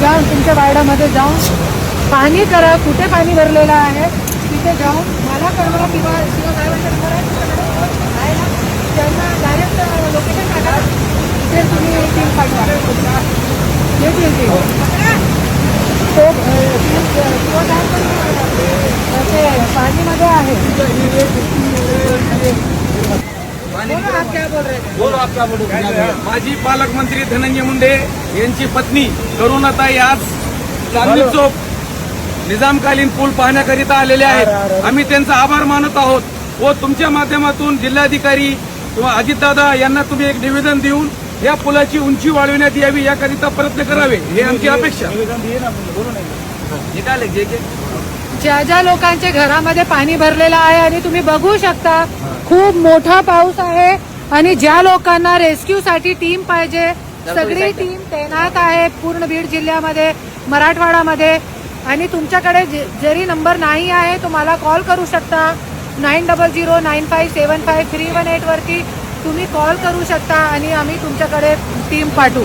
जाऊन तुमच्या वार्डामध्ये जाऊन पाहणी करा, कुठे पाणी भरलेलं आहे तिथे जाऊन मला कळवा किंवा साहेबांचा नंबर आहे ना, त्यांना डायरेक्ट लोकेशन टाका, तिथे तुम्ही टीम पाठवा. येतील टीम तो ते पाणीमध्ये आहे. माजी पालकमंत्री धनंजय मुंडे यांची पत्नी करुणाताई आज चांदणी चौक निजामकालीन पूल पाहण्याकरिता आलेले आहेत. आम्ही त्यांचा आभार मानत आहोत व तुमच्या माध्यमातून जिल्हाधिकारी किंवा अजितदादा यांना तुम्ही एक निवेदन देऊन या पुलाची उंची वाढविण्यात यावी याकरिता प्रयत्न करावे हे आमची अपेक्षा. ज्या ज्या लोकांच्या घरामध्ये पाणी भरलेलं आहे आणि तुम्ही बघू शकता खूप मोठा पाऊस आहे आणि ज्या लोकांना रेस्क्यूसाठी टीम पाहिजे सगळी टीम तैनात आहे पूर्ण बीड जिल्ह्यामध्ये, मराठवाडामध्ये. आणि तुमच्याकडे जरी नंबर नाही आहे तो मला कॉल करू शकता. 9009575318 वरती तुम्ही कॉल करू शकता आणि आम्ही तुमच्याकडे टीम पाठवू.